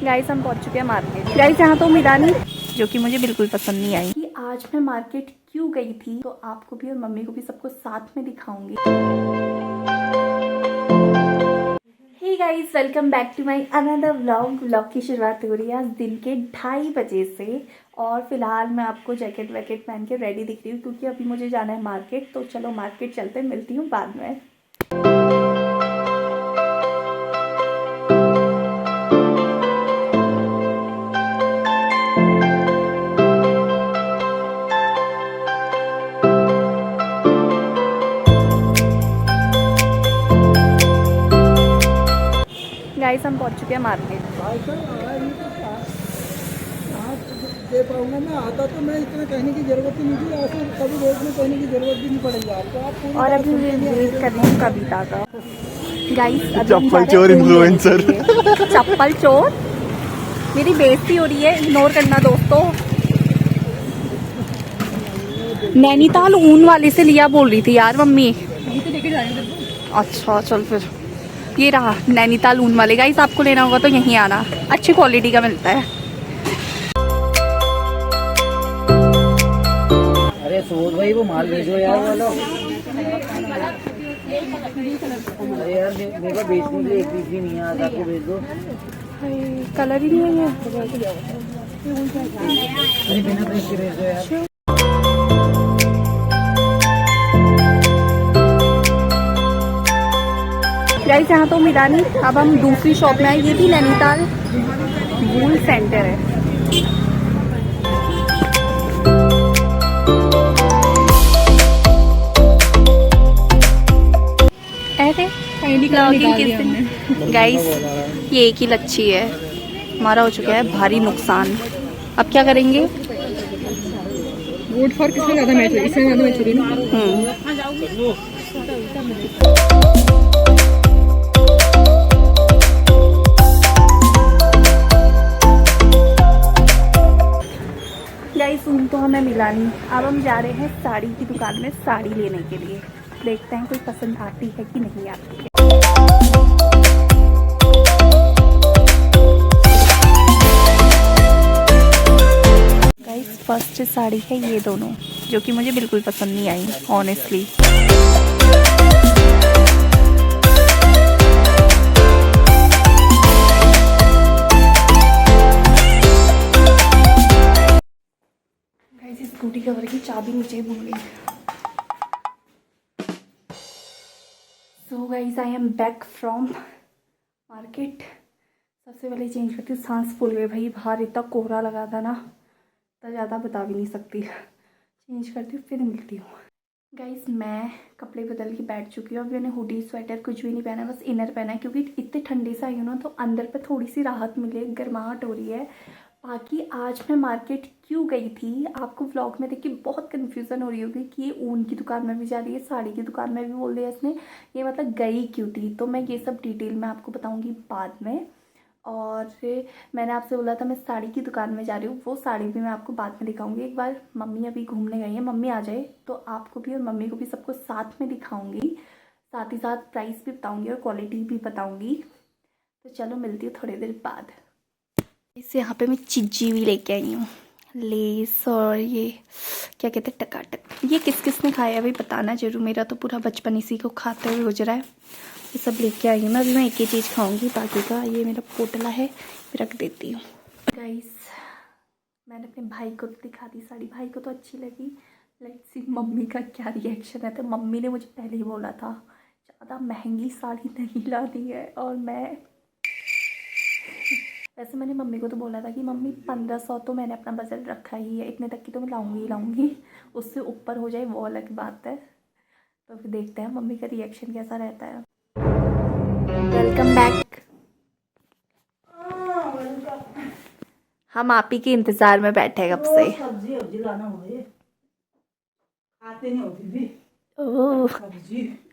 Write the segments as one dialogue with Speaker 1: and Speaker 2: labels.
Speaker 1: Guys हम पहुंच चुके हैं मार्केट। गाइस यहाँ तो मिला नहीं, जो कि मुझे बिल्कुल पसंद नहीं आई कि आज मैं मार्केट क्यों गई थी, तो आपको भी और मम्मी को भी सबको साथ में दिखाऊंगी। Hey guys, welcome back to my another vlog की शुरुआत हो रही है आज दिन के 2:30 बजे से। और फिलहाल मैं आपको जैकेट वैकेट पहन के रेडी दिख रही हूँ क्योंकि अभी मुझे जाना है मार्केट। तो चलो मार्केट चलते हैं, मिलती हूँ बाद में। गाइस हम पहुंच चुके हैं मार्केट।
Speaker 2: दे पाऊंगा मैं, आता तो मैं इतना कहने की जरूरत ही नहीं थी, ऐसे कभी रोज में कहने की जरूरत भी नहीं पड़ेगी आपको। आप पूरी
Speaker 1: और अभी वेट कर रही हूँ कविता का। गाइस
Speaker 3: चप्पल चोर इन्फ्लुएंसर।
Speaker 1: चप्पल चोर, मेरी बेइज्जती हो रही है, इग्नोर करना दोस्तों। नैनीताल ऊन वाले से लिया बोल रही थी यार मम्मी। अच्छा चल फिर, ये रहा नैनीताल ऊन वाले। गाइस आपको लेना होगा तो यहीं आना, अच्छी क्वालिटी का मिलता है।
Speaker 2: अरे सोच भाई वो माल भेजो यार वाला। अरे यार मेरे को बेचने के लिए एक पीस भी नहीं आता, आपको भेज दो।
Speaker 1: कलर ही नहीं है।
Speaker 2: अरे बिना प्रेस के भेज दो यार।
Speaker 1: गाइस यहाँ तो मिला नहीं, अब हम दूसरी शॉप में आए। ये भी नैनीताल वूल सेंटर है। अरे गाइस ये एक ही लच्छी है, हमारा हो चुका है भारी नुकसान। अब क्या करेंगे?
Speaker 2: वोट फॉर किसमें ज्यादा मैच हो, इसमें ज्यादा मैच हो रही
Speaker 1: गाइस ऊन तो हमें मिला नहीं, अब हम जा रहे हैं साड़ी की दुकान में साड़ी लेने के लिए। देखते हैं कोई पसंद आती है कि नहीं आती है। गाइस फर्स्ट साड़ी है ये दोनों, जो कि मुझे बिल्कुल पसंद नहीं I honestly. Guys scooty cover की चाबी नीचे भूल गई। So guys I am back from market. सबसे पहले चेंज करती हूँ, सांस फूल गई भाई, बाहर इतना कोहरा लगा था ना, तो ज़्यादा बता भी नहीं सकती। चेंज करती हूँ फिर मिलती हूँ। गाइस मैं कपड़े बदल के बैठ चुकी हूँ। अभी मैंने हुडी स्वेटर कुछ भी नहीं पहना, बस इनर पहना है क्योंकि इतने ठंडे से आई हूँ ना, तो अंदर पे थोड़ी सी राहत मिले, गर्माहट हो रही है। बाकी आज मैं मार्केट क्यों गई थी, आपको व्लॉग में देख के बहुत कन्फ्यूज़न हो रही होगी कि ये ऊन की दुकान में भी जा रही है, साड़ी की दुकान में भी बोल दिया इसने, ये मतलब गई क्यों थी। तो मैं ये सब डिटेल में आपको बताऊँगी बाद में। और मैंने आपसे बोला था मैं साड़ी की दुकान में जा रही हूँ, वो साड़ी भी मैं आपको बाद में दिखाऊंगी। एक बार मम्मी अभी घूमने गई है, मम्मी आ जाए तो आपको भी और मम्मी को भी सबको साथ में दिखाऊंगी, साथ ही साथ प्राइस भी बताऊंगी और क्वालिटी भी बताऊंगी। तो चलो मिलती हूँ थोड़ी देर बाद। इस यहाँ पे मैं चिज्जी भी लेके आई हूँ, लेस और ये क्या कहते हैं टकाटक। ये किस किस ने खाया है भाई बताना जरूर, मेरा तो पूरा बचपन इसी को खाते हुए गुजरा है। ये सब लेके आई हूँ मैं, अभी मैं एक ही चीज़ खाऊंगी, बाकी का ये मेरा पोटला है रख देती हूँ। गाइस मैंने अपने भाई को दिखा दी साड़ी, भाई को तो अच्छी लगी। लेट्स सी मम्मी का क्या रिएक्शन है। तो मम्मी ने मुझे पहले ही बोला था ज़्यादा महंगी साड़ी नहीं लानी है, और मैं वैसे मैंने मम्मी को तो बोला था कि मम्मी 1500 तो मैंने अपना बजट रखा ही है, इतने तक की तो मैं लाऊंगी ही लाऊंगी, उससे ऊपर हो जाए वो अलग बात है। तो फिर देखते हैं मम्मी का रिएक्शन कैसा रहता है। Welcome back. हम आप ही के इंतजार में बैठे कब से।
Speaker 2: सब्जी लाना हो, आते नहीं होती भी।
Speaker 1: ओह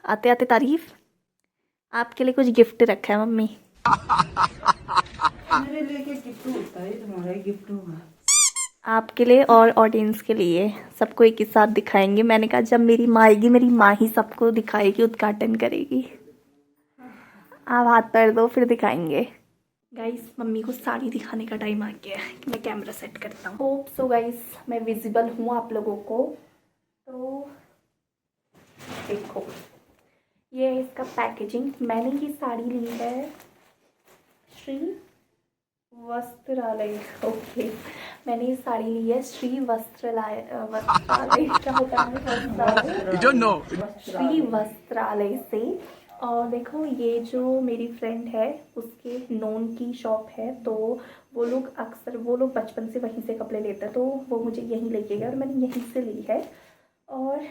Speaker 1: आते आते तारीफ। आपके लिए कुछ गिफ्ट रखा है मम्मी।
Speaker 2: मेरे लिए क्या गिफ्ट होता है, तुम्हारा ही गिफ्ट होगा।
Speaker 1: आपके लिए और ऑडियंस के लिए, सबको एक ही साथ दिखाएंगे। मैंने कहा जब मेरी माँ आएगी, मेरी माँ ही सबको दिखाएगी, उद्घाटन करेगी। आप हाथ पैर दो फिर दिखाएंगे। गाइस मम्मी को साड़ी दिखाने का टाइम आ गया है कि मैं कैमरा सेट करता हूँ। होप सो गाइस मैं विजिबल हूँ आप लोगों को। तो देखो ये है इसका पैकेजिंग। मैंने ये साड़ी ली है श्री वस्त्रालय। ओके, मैंने ये साड़ी ली है श्री वस्त्रालय क्या होता है वस्त्रालय,
Speaker 3: You don't know.
Speaker 1: श्री वस्त्रालय से। और देखो ये जो मेरी फ्रेंड है उसके नोन की शॉप है, तो वो लोग बचपन से वहीं से कपड़े लेते हैं, तो वो मुझे यहीं लेके गए और मैंने यहीं से ली है। और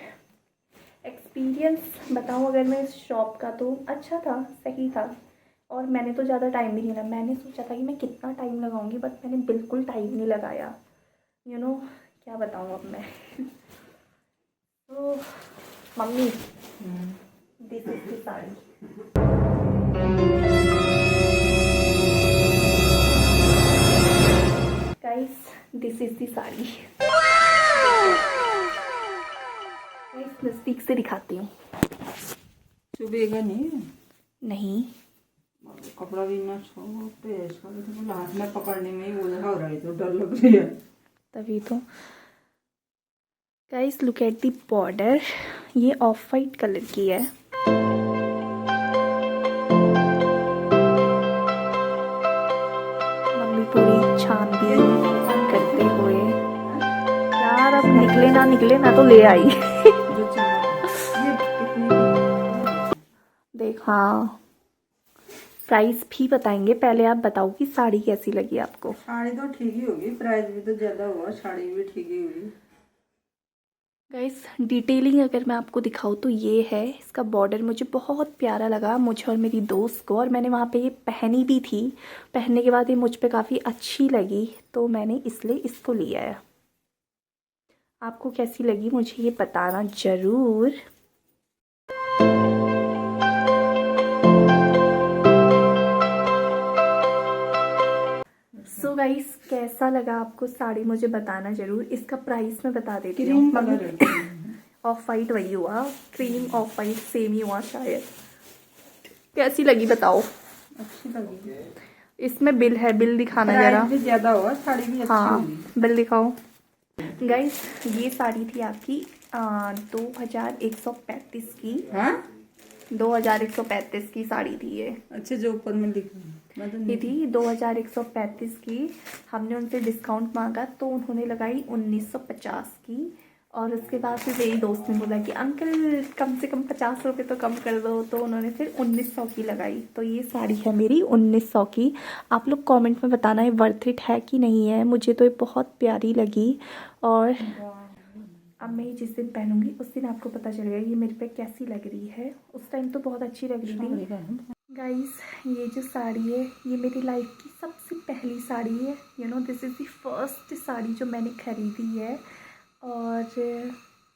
Speaker 1: एक्सपीरियंस बताऊं अगर मैं इस शॉप का, तो अच्छा था, सही था। और मैंने तो ज़्यादा टाइम भी नहीं लगा। मैंने सोचा था कि मैं कितना टाइम लगाऊंगी, बट मैंने बिल्कुल टाइम नहीं लगाया। क्या बताऊं अब मैं। तो mummy this is the sari. Guys this is the sari. Guys नज़दीक से दिखाती हूँ।
Speaker 2: चुभेगा नहीं।
Speaker 1: नहीं
Speaker 2: कपड़ा भी ना छोड़ो पे इसका भी तो बोला हाथ में पकड़ने में ही वो हो रहा है तो डर लग रही है।
Speaker 1: तभी तो। Guys look at the border, ये ऑफ वाइट कलर की है। मम्मी पूरी छानबीन करते हुए, यार अब निकले ना तो ले आई।
Speaker 2: जो चमक ये कितनी
Speaker 1: देख हाँ, प्राइस भी बताएंगे। पहले आप बताओ कि साड़ी कैसी लगी आपको।
Speaker 2: साड़ी तो ठीक ही होगी, प्राइस भी तो ज्यादा हुआ, साड़ी भी ठीक ही हुई।
Speaker 1: गाइस डिटेलिंग अगर मैं आपको दिखाऊँ तो ये है इसका बॉर्डर, मुझे बहुत प्यारा लगा, मुझे और मेरी दोस्त को। और मैंने वहाँ पे ये पहनी भी थी। पहनने के बाद ये मुझ पे काफ़ी अच्छी लगी, तो मैंने इसलिए इसको लिया है। आपको कैसी लगी मुझे ये बताना ज़रूर। सो गाइस कैसा लगा आपको साड़ी मुझे बताना ज़रूर। इसका प्राइस मैं बता देती हूँ।
Speaker 2: क्रीम कलर है।
Speaker 1: ऑफ वाइट वही हुआ, क्रीम ऑफ वाइट सेम ही हुआ शायद। कैसी लगी बताओ।
Speaker 2: अच्छी लगी।
Speaker 1: इसमें बिल है, बिल दिखाना
Speaker 2: प्राइस
Speaker 1: जरा।
Speaker 2: भी ज्यादा हुआ, साड़ी भी अच्छी
Speaker 1: हाँ
Speaker 2: होगी।
Speaker 1: बिल दिखाओ। गाइस ये साड़ी थी आपकी 2135 की।
Speaker 2: हाँ
Speaker 1: 2135 की साड़ी थी ये।
Speaker 2: अच्छे जो ऊपर में लिखा है मैं तो
Speaker 1: ये थी 2135 की। हमने उनसे डिस्काउंट मांगा तो उन्होंने लगाई 1950 की। और उसके बाद फिर मेरी दोस्त ने बोला कि अंकल कम से कम 50 रुपये तो कम कर दो, तो उन्होंने फिर 1900 की लगाई। तो ये साड़ी है मेरी 1900 की। आप लोग कमेंट में बताना है वर्थ इट है कि नहीं है। मुझे तो ये बहुत प्यारी लगी। और अब मैं ये जिस दिन पहनूंगी उस दिन आपको पता चलेगा ये मेरे पे कैसी लग रही है। उस टाइम तो बहुत अच्छी लग रही थी। गाइस ये जो साड़ी है ये मेरी लाइफ की सबसे पहली साड़ी है। This is the first sari जो मैंने खरीदी है। और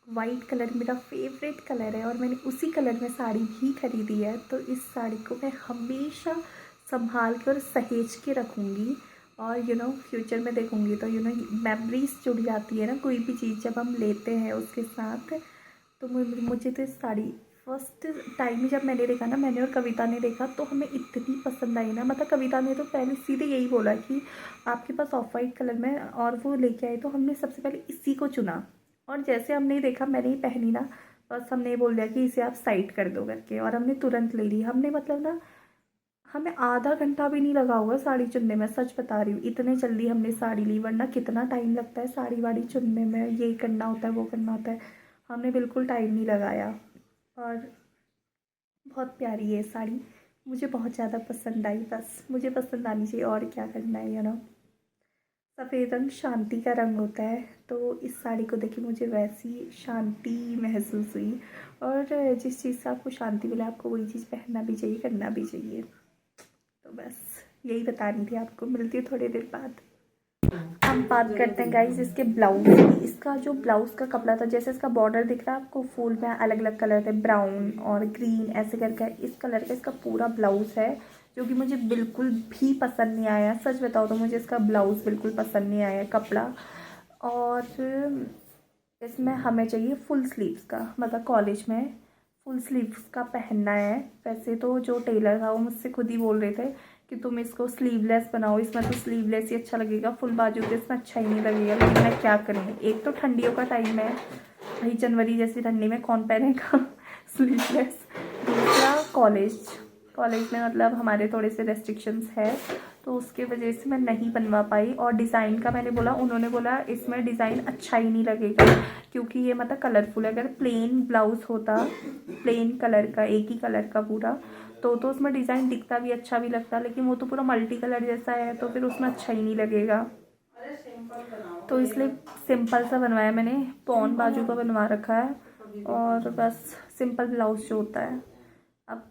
Speaker 1: वाइट कलर मेरा फेवरेट कलर है और मैंने उसी कलर में साड़ी भी खरीदी है। तो इस साड़ी को मैं हमेशा संभाल के और सहेज के रखूँगी। और फ्यूचर में देखूँगी तो मेमोरीज जुड़ जाती है ना कोई भी चीज़ जब हम लेते हैं उसके साथ। तो मुझे तो इस साड़ी फर्स्ट टाइम जब मैंने देखा ना, मैंने और कविता ने देखा, तो हमें इतनी पसंद आई ना। मतलब कविता ने तो पहले सीधे यही बोला कि आपके पास ऑफ वाइट कलर में, और वो लेके आई तो हमने सबसे पहले इसी को चुना। और जैसे हमने देखा मैंने ही पहनी ना, बस हमने ये बोल दिया कि इसे आप साइड कर दो करके, और हमने तुरंत ले ली। हमने मतलब ना हमें आधा घंटा भी नहीं लगा होगा साड़ी चुनने में, सच बता रही हूँ। इतने जल्दी हमने साड़ी ली, वरना कितना टाइम लगता है साड़ी वाड़ी चुनने में, ये करना होता है वो करना होता है। हमने बिल्कुल टाइम नहीं लगाया। और बहुत प्यारी है साड़ी, मुझे बहुत ज़्यादा पसंद आई। बस मुझे पसंद आनी चाहिए, और क्या करना है। सफ़ेद रंग शांति का रंग होता है, तो इस साड़ी को देख के मुझे वैसी शांति महसूस हुई। और जिस चीज़ से आपको शांति मिले आपको वही चीज़ पहनना भी चाहिए, करना भी चाहिए। तो बस यही बतानी थी आपको। मिलती है थोड़ी देर बाद। हम बात करते हैं गाइस इसके ब्लाउज की। इसका जो ब्लाउज का कपड़ा था, जैसे इसका बॉर्डर दिख रहा है आपको, फूल में अलग अलग कलर थे, ब्राउन और ग्रीन ऐसे करके इस कलर का इसका पूरा ब्लाउज है, जो कि मुझे बिल्कुल भी पसंद नहीं आया। सच बताओ तो मुझे इसका ब्लाउज बिल्कुल पसंद नहीं आया कपड़ा। और इसमें हमें चाहिए फुल स्लीव्स का, मतलब कॉलेज में फुल स्लीव्स का पहनना है। वैसे तो जो टेलर था वो मुझसे खुद ही बोल रहे थे कि तुम इसको स्लीवलेस बनाओ, इसमें तो स्लीवलेस ही अच्छा लगेगा, फुल बाजू तो इसमें अच्छा ही नहीं लगेगा। लेकिन मैं क्या करूँ, एक तो ठंडियों का टाइम है भाई, जनवरी जैसी ठंडी में कौन पहनेगा स्लीवलेस। दूसरा कॉलेज में मतलब हमारे थोड़े से रेस्ट्रिक्शंस है, तो उसके वजह से मैं नहीं बनवा पाई। और डिज़ाइन का मैंने बोला, उन्होंने बोला इसमें डिज़ाइन अच्छा ही नहीं लगेगा क्योंकि ये मतलब कलरफुल है। अगर प्लेन ब्लाउज़ होता, प्लेन कलर का, एक ही कलर का पूरा, तो उसमें डिज़ाइन दिखता भी, अच्छा भी लगता, लेकिन वो तो पूरा मल्टी कलर जैसा है, तो फिर उसमें अच्छा ही नहीं लगेगा। तो इसलिए सिंपल सा बनवाया मैंने, पॉन बाजू का बनवा रखा है और बस सिंपल ब्लाउज जो होता है। अब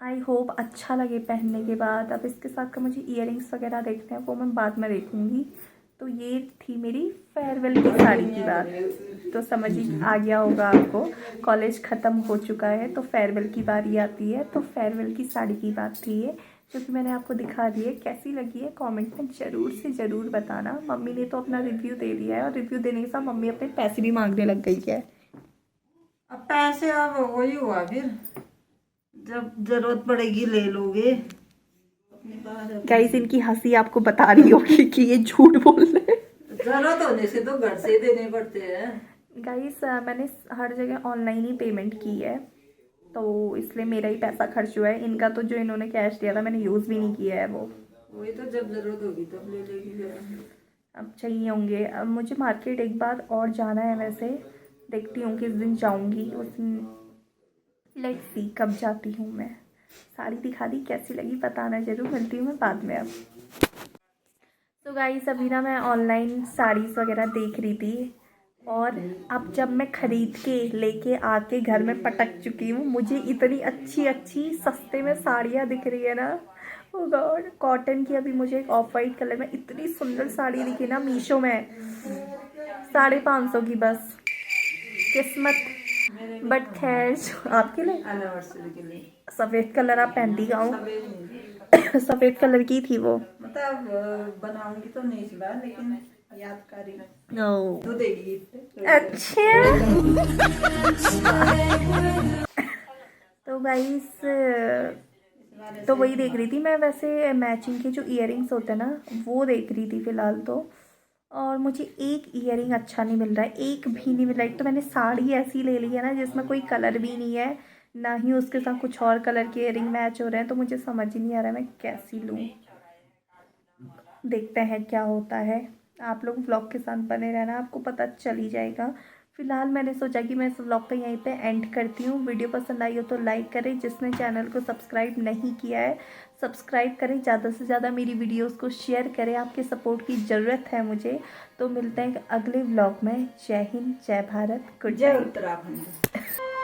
Speaker 1: आई होप अच्छा लगे पहनने के बाद। अब इसके साथ का मुझे ईयरिंग्स वगैरह देखते हैं, वो मैं बाद में देखूँगी। तो ये थी मेरी फेयरवेल की साड़ी की बात, तो समझ ही आ गया होगा आपको, कॉलेज ख़त्म हो चुका है तो फेयरवेल की बारी आती है। तो फेयरवेल की साड़ी की बात थी ये, जो कि मैंने आपको दिखा दी है। कैसी लगी है कमेंट में ज़रूर से ज़रूर बताना। मम्मी ने तो अपना रिव्यू दे दिया है, और रिव्यू देने के साथ मम्मी अपने पैसे भी मांगने लग गई है।
Speaker 4: अब पैसे अब वही हुआ, फिर जब जरूरत पड़ेगी ले लोगे। अपने बाहर
Speaker 1: गाइस, इनकी हंसी आपको बता रही होगी कि ये झूठ बोल रहे हैं।
Speaker 4: जरूरत होने से तो घर से ही देने पड़ते हैं।
Speaker 1: गाइस, मैंने हर जगह ऑनलाइन ही पेमेंट की है, तो इसलिए मेरा ही पैसा खर्च हुआ है। इनका तो जो इन्होंने कैश दिया था मैंने यूज़ भी नहीं किया है वो।
Speaker 4: वही तो, जब जरूरत होगी तब ले लेगी जरा।
Speaker 1: अब चाहिए होंगे। अब मुझे मार्केट एक बार और जाना है, वैसे देखती हूँ किस दिन जाऊँगी, उस दिन लेट्स सी कब जाती हूँ मैं। साड़ी दिखा दी, कैसी लगी बताना ज़रूर। मिलती हूँ मैं बाद में। अब तो गाइस, अभी ना मैं ऑनलाइन साड़ीज़ वगैरह देख रही थी, और अब जब मैं ख़रीद के लेके आके घर में पटक चुकी हूँ, मुझे इतनी अच्छी अच्छी सस्ते में साड़ियाँ दिख रही है ना, ओ गॉड। कॉटन की अभी मुझे एक ऑफ वाइट कलर में इतनी सुंदर साड़ी दिखी ना मीशो में, 550 की बस, किस्मत। बट खैर, आपके लिए
Speaker 4: एनिवर्सरी के लिए
Speaker 1: सफ़ेद कलर आप पहनती गाँव
Speaker 4: सभी
Speaker 1: सफ़ेद कलर की थी वो।
Speaker 4: मतलब बनाऊंगी तो नहीं इस बार, लेकिन यादगारी
Speaker 1: नो,
Speaker 4: तो देगी गिफ्ट।
Speaker 1: अच्छा। तो गाइस, तो वही देख रही थी मैं। वैसे मैचिंग के जो ईयरिंग्स होते हैं ना, वो देख रही थी फ़िलहाल तो। और मुझे एक ईयरिंग अच्छा नहीं मिल रहा है, एक भी नहीं मिल रहा है। एक तो मैंने साड़ी ऐसी ले ली है ना जिसमें कोई कलर भी नहीं है, ना ही उसके साथ कुछ और कलर के ईयरिंग मैच हो रहे हैं, तो मुझे समझ ही नहीं आ रहा है मैं कैसी लूँ। देखते हैं क्या होता है। आप लोग व्लॉग के साथ बने रहना, आपको पता चल ही जाएगा। फिलहाल मैंने सोचा कि मैं इस व्लॉग को यहीं पे एंड करती हूँ। वीडियो पसंद आई हो तो लाइक करें, जिसने चैनल को सब्सक्राइब नहीं किया है सब्सक्राइब करें, ज़्यादा से ज़्यादा मेरी वीडियोस को शेयर करें, आपके सपोर्ट की ज़रूरत है मुझे। तो मिलते हैं अगले व्लॉग में। जय हिंद, जय भारत, गुड
Speaker 4: जय
Speaker 1: नाइट।
Speaker 4: उत्तराखंड।